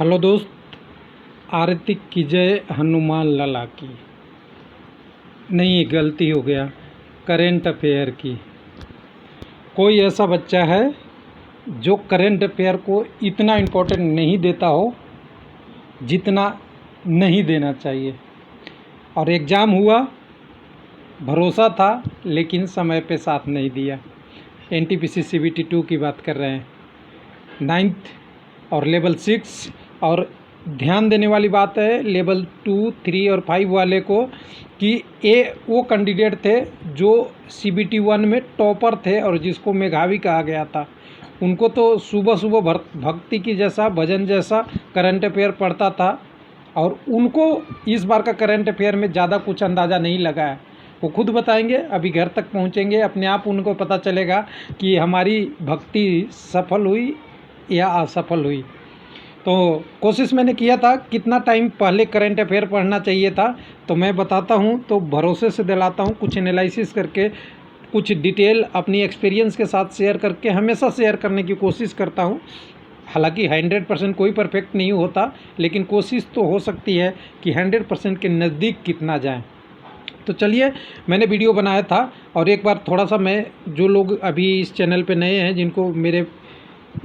Hello दोस्त, आरती की जय हनुमान लला की। नहीं, गलती हो गया, करेंट अफेयर की। कोई ऐसा बच्चा है जो करेंट अफेयर को इतना इम्पोर्टेंट नहीं देता हो जितना नहीं देना चाहिए। और एग्ज़ाम हुआ, भरोसा था लेकिन समय पे साथ नहीं दिया। NTPC CBT 2 की बात कर रहे हैं, 9th और लेवल 6। और ध्यान देने वाली बात है लेवल 2, 3 और 5 वाले को कि वो कैंडिडेट थे जो CBT 1 में टॉपर थे और जिसको मेधावी कहा गया था। उनको तो सुबह सुबह भक्ति की जैसा, भजन जैसा करंट अफेयर पढ़ता था और उनको इस बार का करंट अफेयर में ज़्यादा कुछ अंदाज़ा नहीं लगा है। वो खुद बताएंगे, अभी घर तक पहुँचेंगे, अपने आप उनको पता चलेगा कि हमारी भक्ति सफल हुई या असफल हुई। तो कोशिश मैंने किया था, कितना टाइम पहले करंट अफेयर पढ़ना चाहिए था तो मैं बताता हूँ, तो भरोसे से दिलाता हूँ, कुछ एनालिसिस करके, कुछ डिटेल अपनी एक्सपीरियंस के साथ शेयर करके हमेशा शेयर करने की कोशिश करता हूँ। हालांकि 100% कोई परफेक्ट नहीं होता, लेकिन कोशिश तो हो सकती है कि 100% के नज़दीक कितना जाए। तो चलिए, मैंने वीडियो बनाया था और एक बार थोड़ा सा मैं, जो लोग अभी इस चैनल पे नए हैं, जिनको मेरे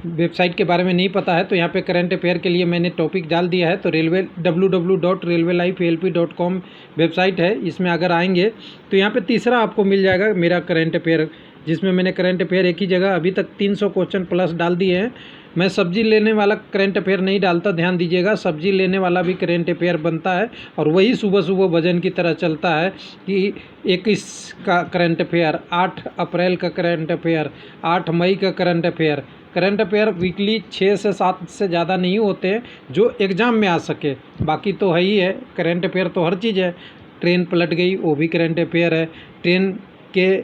वेबसाइट के बारे में नहीं पता है, तो यहाँ पे करंट अफेयर के लिए मैंने टॉपिक डाल दिया है। तो www.railwaylifehelp.com वेबसाइट है, इसमें अगर आएंगे तो यहाँ पे तीसरा आपको मिल जाएगा मेरा करंट अफेयर, जिसमें मैंने करंट अफेयर एक ही जगह अभी तक 300 क्वेश्चन प्लस डाल दिए हैं। मैं सब्जी लेने वाला करंट अफेयर नहीं डालता, ध्यान दीजिएगा। सब्जी लेने वाला भी करंट अफेयर बनता है और वही सुबह सुबह भजन की तरह चलता है कि 21 का करंट अफेयर, 8 अप्रैल का करंट अफेयर, 8 मई का current affair. Current affair weekly 6 से 7 से ज़्यादा नहीं होते हैं जो एग्ज़ाम में आ सके, बाकी तो है ही है। करंट अफेयर तो हर चीज़ है। ट्रेन पलट गई, वो भी करंट अफेयर है। ट्रेन के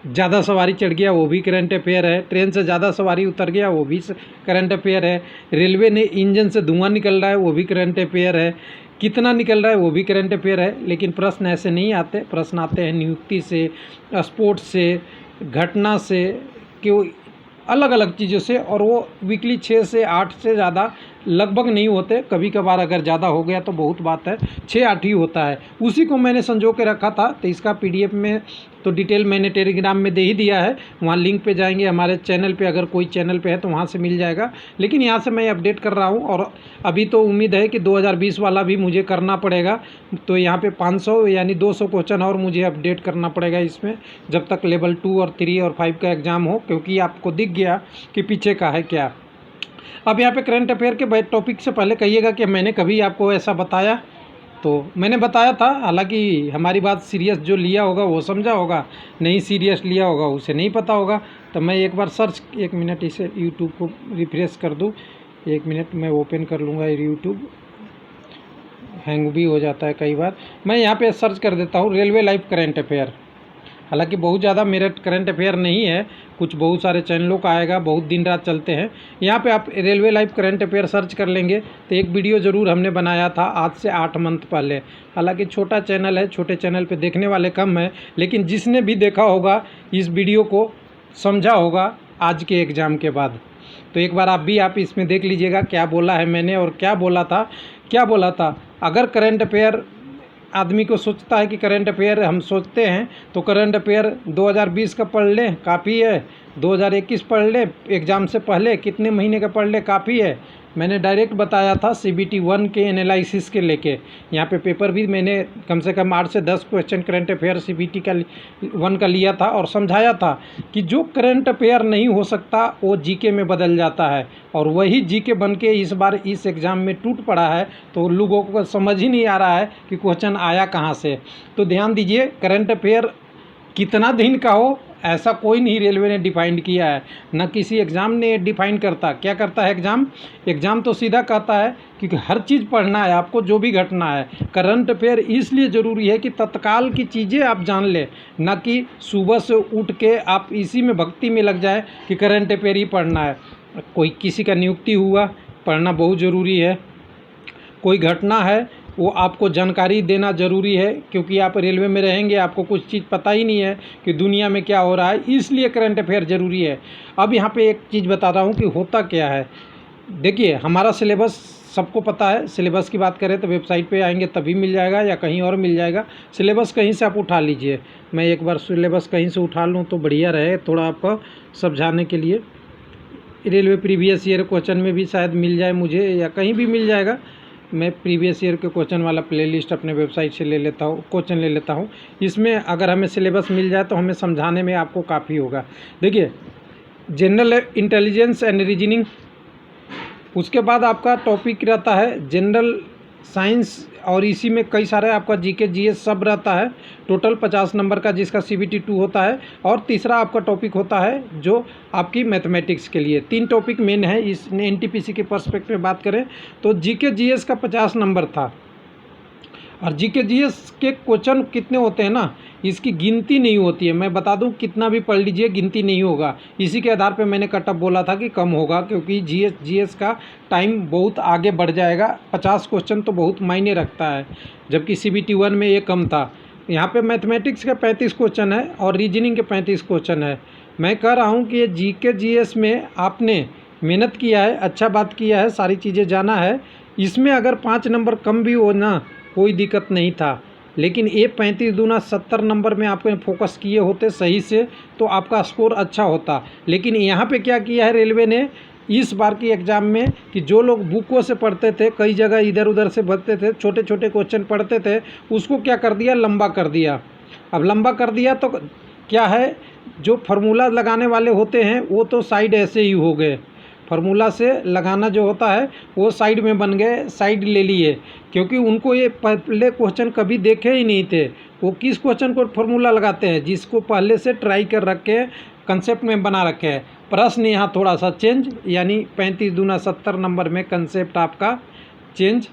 ज़्यादा सवारी चढ़ गया, वो भी करंट अफेयर है। ट्रेन से ज़्यादा सवारी उतर गया, वो भी करंट अफेयर है। रेलवे ने इंजन से धुआं निकल रहा है, वो भी करंट अफेयर है। कितना निकल रहा है वो भी करंट अफेयर है। लेकिन प्रश्न ऐसे नहीं आते, प्रश्न आते हैं नियुक्ति से, स्पोर्ट्स से, घटना से, क्यों अलग अलग चीज़ों से, और वो वीकली 6 से 8 से ज़्यादा लगभग नहीं होते। कभी कभार अगर ज़्यादा हो गया तो बहुत बात है, 6-8 ही होता है। उसी को मैंने संजो के रखा था, तो इसका PDF में तो डिटेल मैंने टेलीग्राम में दे ही दिया है। वहाँ लिंक पे जाएंगे, हमारे चैनल पे, अगर कोई चैनल पे है तो वहाँ से मिल जाएगा। लेकिन यहाँ से मैं अपडेट कर रहा हूँ और अभी तो उम्मीद है कि 2020 वाला भी मुझे करना पड़ेगा। तो यहाँ पे 500 यानी 200 क्वेश्चन और मुझे अपडेट करना पड़ेगा इसमें, जब तक लेवल 2 और 3 और 5 का एग्ज़ाम हो, क्योंकि आपको दिख गया कि पीछे का है क्या। अब यहाँ पे करंट अफेयर के टॉपिक से पहले कहिएगा कि मैंने कभी आपको ऐसा बताया। तो मैंने बताया था, हालांकि हमारी बात सीरियस जो लिया होगा वो समझा होगा, नहीं सीरियस लिया होगा उसे नहीं पता होगा। तो मैं एक बार सर्च, 1 मिनट इसे यूट्यूब को रिफ्रेश कर दूँ, 1 मिनट मैं ओपन कर लूँगा। यूट्यूब हैंग भी हो जाता है कई बार। मैं यहाँ पे सर्च कर देता हूँ रेलवे लाइफ करंट अफेयर। हालांकि बहुत ज़्यादा मेरा करंट अफेयर नहीं है, कुछ बहुत सारे चैनलों का आएगा, बहुत दिन रात चलते हैं। यहाँ पे आप railway life current affair search कर लेंगे तो एक वीडियो ज़रूर हमने बनाया था आज से 8 मंथ पहले। हालांकि छोटा चैनल है, छोटे चैनल पे देखने वाले कम है, लेकिन जिसने भी देखा होगा इस वीडियो को समझा होगा आज के एग्ज़ाम के बाद। तो एक बार आप इसमें देख लीजिएगा क्या बोला है मैंने और क्या बोला था। अगर करंट अफेयर आदमी को सोचता है कि करंट अफेयर हम सोचते हैं, तो करंट अफेयर 2020 का पढ़ लें काफ़ी है, 2021 पढ़ लें, एग्ज़ाम से पहले कितने महीने का पढ़ लें काफ़ी है। मैंने डायरेक्ट बताया था CBT 1 के एनालिसिस के लेके। यहाँ पे पेपर भी मैंने कम से कम 8 से 10 क्वेश्चन करंट अफेयर CBT का 1 का लिया था और समझाया था कि जो करंट अफेयर नहीं हो सकता वो GK में बदल जाता है, और वही GK बन के इस बार इस एग्ज़ाम में टूट पड़ा है। तो लोगों को समझ ही नहीं आ रहा है कि क्वेश्चन आया कहाँ से। तो ध्यान दीजिए, करंट अफेयर कितना दिन का हो ऐसा कोई नहीं रेलवे ने डिफाइंड किया है, न किसी एग्ज़ाम ने डिफाइन करता। क्या करता है एग्ज़ाम तो सीधा कहता है कि हर चीज़ पढ़ना है आपको, जो भी घटना है। करंट अफेयर इसलिए ज़रूरी है कि तत्काल की चीज़ें आप जान ले, न कि सुबह से उठ के आप इसी में भक्ति में लग जाए कि करंट अफेयर ही पढ़ना है। कोई किसी का नियुक्ति हुआ, पढ़ना बहुत ज़रूरी है। कोई घटना है, वो आपको जानकारी देना ज़रूरी है, क्योंकि आप रेलवे में रहेंगे, आपको कुछ चीज़ पता ही नहीं है कि दुनिया में क्या हो रहा है, इसलिए करंट अफेयर ज़रूरी है। अब यहाँ पे एक चीज़ बता रहा हूँ कि होता क्या है। देखिए हमारा सिलेबस सबको पता है। सिलेबस की बात करें तो वेबसाइट पे आएंगे तभी मिल जाएगा या कहीं और मिल जाएगा। सिलेबस कहीं से आप उठा लीजिए। मैं एक बार सिलेबस कहीं से उठा लूँ तो बढ़िया रहे थोड़ा आपको समझाने के लिए। रेलवे प्रीवियस ईयर क्वेश्चन में भी शायद मिल जाए मुझे, या कहीं भी मिल जाएगा। मैं प्रीवियस ईयर के क्वेश्चन वाला प्लेलिस्ट अपने वेबसाइट से ले लेता हूँ, क्वेश्चन ले लेता हूँ। इसमें अगर हमें सिलेबस मिल जाए तो हमें समझाने में आपको काफ़ी होगा। देखिए जनरल इंटेलिजेंस एंड रीजनिंग, उसके बाद आपका टॉपिक रहता है जनरल साइंस, और इसी में कई सारे आपका जीके जीएस सब रहता है। टोटल 50 नंबर का जिसका CBT 2 होता है। और तीसरा आपका टॉपिक होता है जो आपकी मैथमेटिक्स के लिए। 3 टॉपिक मेन है इस NTPC के पर्सपेक्टिव में बात करें तो जीके जीएस का 50 नंबर था। और जीके जीएस के क्वेश्चन कितने होते हैं ना, इसकी गिनती नहीं होती है। मैं बता दूं कितना भी पढ़ लीजिए गिनती नहीं होगा। इसी के आधार पे मैंने कटअप बोला था कि कम होगा, क्योंकि जीएस का टाइम बहुत आगे बढ़ जाएगा। 50 क्वेश्चन तो बहुत मायने रखता है, जबकि CBT 1 में ये कम था। यहाँ पे मैथमेटिक्स के 35 क्वेश्चन है और रीजनिंग के 35 क्वेश्चन है। मैं कह रहा हूँ कि जीके जीएस में आपने मेहनत किया है, अच्छा बात किया है, सारी चीज़ें जाना है। इसमें अगर 5 नंबर कम भी हो ना कोई दिक्कत नहीं था, लेकिन ये 35 दूना 70 नंबर में आपने फोकस किए होते सही से तो आपका स्कोर अच्छा होता। लेकिन यहाँ पे क्या किया है रेलवे ने इस बार की एग्ज़ाम में, कि जो लोग बुकों से पढ़ते थे, कई जगह इधर उधर से भरते थे, छोटे छोटे क्वेश्चन पढ़ते थे, उसको क्या कर दिया, लंबा कर दिया। अब लंबा कर दिया तो क्या है, जो फार्मूला लगाने वाले होते हैं वो तो साइड ऐसे ही हो गए। फार्मूला से लगाना जो होता है वो साइड में बन गए, साइड ले लिए, क्योंकि उनको ये पहले क्वेश्चन कभी देखे ही नहीं थे। वो किस क्वेश्चन को फार्मूला लगाते हैं, जिसको पहले से ट्राई कर रखे हैं, कंसेप्ट में बना रखे हैं। प्रश्न यहाँ थोड़ा सा चेंज, यानी 35 दूना 70 नंबर में कंसेप्ट आपका चेंज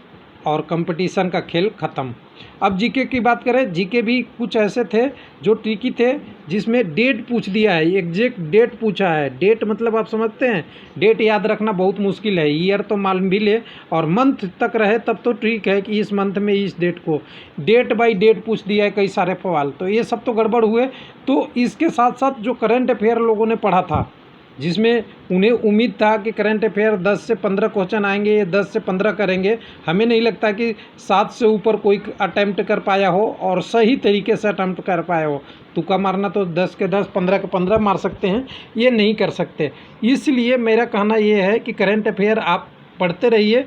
और कंपटीशन का खेल ख़त्म। अब जीके की बात करें, जीके भी कुछ ऐसे थे जो ट्रिकी थे, जिसमें डेट पूछ दिया है, एग्जैक्ट डेट पूछा है। डेट मतलब आप समझते हैं, डेट याद रखना बहुत मुश्किल है। ईयर तो मालूम भी ले और मंथ तक रहे तब तो ठीक है कि इस मंथ में इस डेट को, डेट बाय डेट पूछ दिया है कई सारे सवाल, तो ये सब तो गड़बड़ हुए। तो इसके साथ साथ जो करंट अफेयर लोगों ने पढ़ा था, जिसमें उन्हें उम्मीद था कि करंट अफेयर 10 से 15 क्वेश्चन आएंगे, ये 10 से 15 करेंगे। हमें नहीं लगता कि 7 से ऊपर कोई अटैम्प्ट कर पाया हो और सही तरीके से अटैम्प्ट कर पाया हो। तुक्का मारना तो 10 के 10, 15 के 15 मार सकते हैं, ये नहीं कर सकते। इसलिए मेरा कहना ये है कि करंट अफेयर आप पढ़ते रहिए,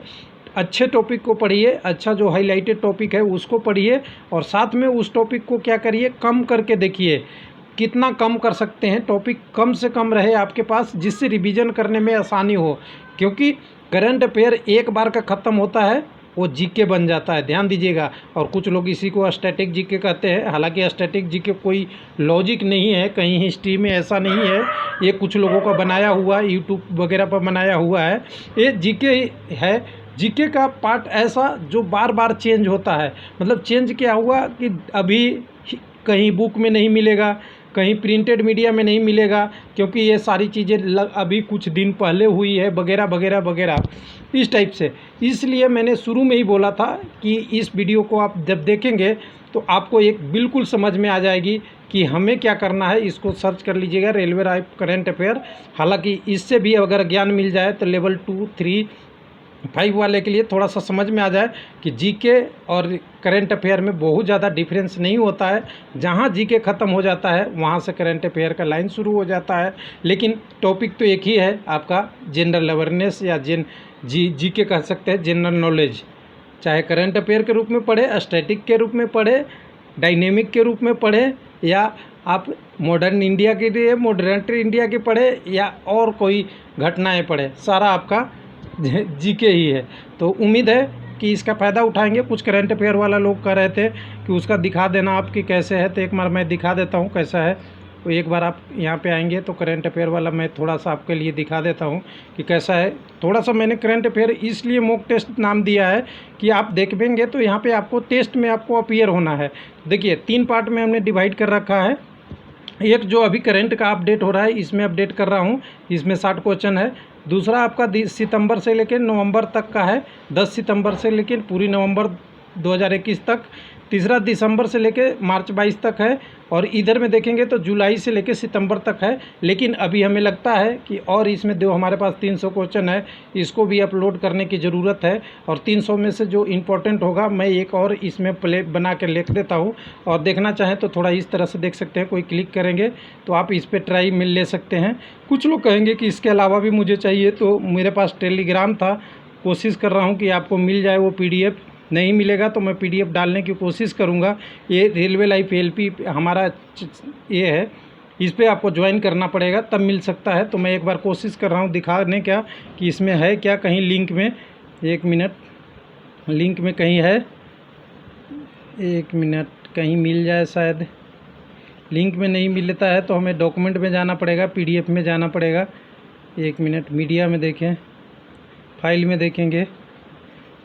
अच्छे टॉपिक को पढ़िए, अच्छा जो हाईलाइटेड टॉपिक है उसको पढ़िए, और साथ में उस टॉपिक को क्या करिए, कम करके देखिए कितना कम कर सकते हैं। टॉपिक कम से कम रहे आपके पास, जिससे रिवीजन करने में आसानी हो, क्योंकि करंट अफेयर एक बार का ख़त्म होता है वो जीके बन जाता है, ध्यान दीजिएगा। और कुछ लोग इसी को स्टैटिक जीके कहते हैं, हालांकि स्टैटिक जीके कोई लॉजिक नहीं है, कहीं हिस्ट्री में ऐसा नहीं है, ये कुछ लोगों का बनाया हुआ, यूट्यूब वगैरह पर बनाया हुआ है। ये जीके है, जीके का पार्ट ऐसा जो बार बार चेंज होता है। मतलब चेंज क्या हुआ कि अभी कहीं बुक में नहीं मिलेगा, कहीं प्रिंटेड मीडिया में नहीं मिलेगा, क्योंकि ये सारी चीज़ें अभी कुछ दिन पहले हुई है, वगैरह वगैरह वगैरह, इस टाइप से। इसलिए मैंने शुरू में ही बोला था कि इस वीडियो को आप जब देखेंगे तो आपको एक बिल्कुल समझ में आ जाएगी कि हमें क्या करना है। इसको सर्च कर लीजिएगा, रेलवे राइफ करंट अफेयर। हालांकि इससे भी अगर ज्ञान मिल जाए तो लेवल 2, 3, 5 वाले के लिए थोड़ा सा समझ में आ जाए कि जीके और करंट अफेयर में बहुत ज़्यादा डिफरेंस नहीं होता है। जहाँ जीके ख़त्म हो जाता है वहाँ से करंट अफेयर का लाइन शुरू हो जाता है, लेकिन टॉपिक तो एक ही है आपका, जनरल अवेयरनेस या जीके कह सकते हैं, जनरल नॉलेज। चाहे करंट अफेयर के रूप में पढ़े, स्टैटिक के रूप में पढ़े, डायनेमिक के रूप में पढ़े, या आप मॉडर्न इंडिया के लिए मॉडर्न इंडिया के पढ़े, या और कोई घटनाएँ पढ़े, सारा आपका जीके ही है। तो उम्मीद है कि इसका फ़ायदा उठाएंगे। कुछ करंट अफेयर वाला लोग कह रहे थे कि उसका दिखा देना आपकी कैसे है, तो एक बार मैं दिखा देता हूँ कैसा है। तो एक बार आप यहाँ पे आएंगे तो करंट अफेयर वाला मैं थोड़ा सा आपके लिए दिखा देता हूँ कि कैसा है। थोड़ा सा मैंने करंट अफेयर इसलिए मॉक टेस्ट नाम दिया है कि आप देखेंगे तो यहाँ पे आपको टेस्ट में आपको अपीयर होना है। देखिए 3 पार्ट में हमने डिवाइड कर रखा है। एक जो अभी करंट का अपडेट हो रहा है, इसमें अपडेट कर रहा हूँ, इसमें 60 क्वेश्चन है। दूसरा आपका सितंबर से लेकर नवंबर तक का है, 10 सितंबर से लेकर पूरी नवंबर 2021 तक, तीसरा दिसंबर से लेके मार्च 22 तक है, और इधर में देखेंगे तो जुलाई से लेके सितंबर तक है। लेकिन अभी हमें लगता है कि और इसमें जो हमारे पास 300 क्वेश्चन है इसको भी अपलोड करने की ज़रूरत है, और 300 में से जो इम्पोर्टेंट होगा मैं एक और इसमें प्ले बना के लिख देता हूँ, और देखना चाहें तो थोड़ा इस तरह से देख सकते हैं। कोई क्लिक करेंगे तो आप इस पर ट्राई मिल ले सकते हैं। कुछ लोग कहेंगे कि इसके अलावा भी मुझे चाहिए, तो मेरे पास टेलीग्राम था, कोशिश कर रहा हूँ कि आपको मिल जाए वो PDF। नहीं मिलेगा तो मैं PDF डालने की कोशिश करूँगा। ये रेलवे लाइफ LP हमारा ये है, इस पर आपको ज्वाइन करना पड़ेगा तब मिल सकता है। तो मैं एक बार कोशिश कर रहा हूँ दिखाने क्या कि इसमें है क्या, कहीं लिंक में, 1 मिनट, लिंक में कहीं है, 1 मिनट, कहीं मिल जाए शायद। लिंक में नहीं मिलता है तो हमें डॉक्यूमेंट में जाना पड़ेगा, PDF में जाना पड़ेगा। 1 मिनट, मीडिया में देखें, फाइल में देखेंगे,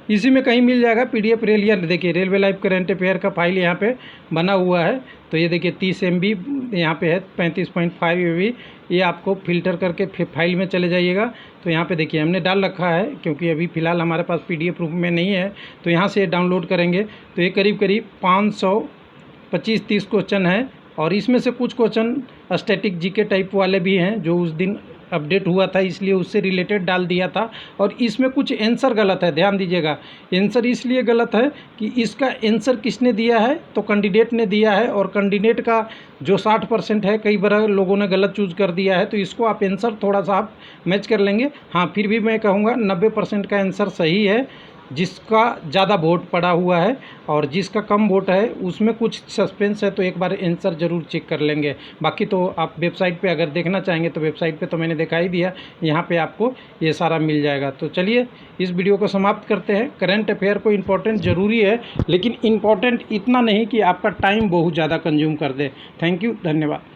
इसी में कहीं मिल जाएगा PDF रेलिया। देखिए रेलवे लाइफ करंट अफेयर का फाइल यहाँ पे बना हुआ है। तो ये देखिए 30 MB यहाँ पे है, 35.5 MB। ये आपको फ़िल्टर करके फिर फाइल में चले जाइएगा। तो यहाँ पे देखिए हमने डाल रखा है, क्योंकि अभी फ़िलहाल हमारे पास PDF रूप में नहीं है। तो यहाँ से डाउनलोड करेंगे तो ये करीब 525-30 क्वेश्चन है, और इसमें से कुछ क्वेश्चन स्टैटिक GK टाइप वाले भी हैं जो उस दिन अपडेट हुआ था, इसलिए उससे रिलेटेड डाल दिया था। और इसमें कुछ आंसर गलत है, ध्यान दीजिएगा। आंसर इसलिए गलत है कि इसका आंसर किसने दिया है, तो कैंडिडेट ने दिया है, और कैंडिडेट का जो 60% है, कई बार लोगों ने गलत चूज़ कर दिया है। तो इसको आप आंसर थोड़ा सा आप मैच कर लेंगे। हाँ, फिर भी मैं कहूँगा 90% का आंसर सही है, जिसका ज़्यादा वोट पड़ा हुआ है, और जिसका कम वोट है उसमें कुछ सस्पेंस है। तो एक बार आंसर ज़रूर चेक कर लेंगे। बाकी तो आप वेबसाइट पे अगर देखना चाहेंगे तो वेबसाइट पे तो मैंने दिखा ही दिया, यहाँ पे आपको ये सारा मिल जाएगा। तो चलिए इस वीडियो को समाप्त करते हैं। करंट अफेयर को इम्पोर्टेंट ज़रूरी है, लेकिन इम्पोर्टेंट इतना नहीं कि आपका टाइम बहुत ज़्यादा कंज्यूम कर दे। थैंक यू, धन्यवाद।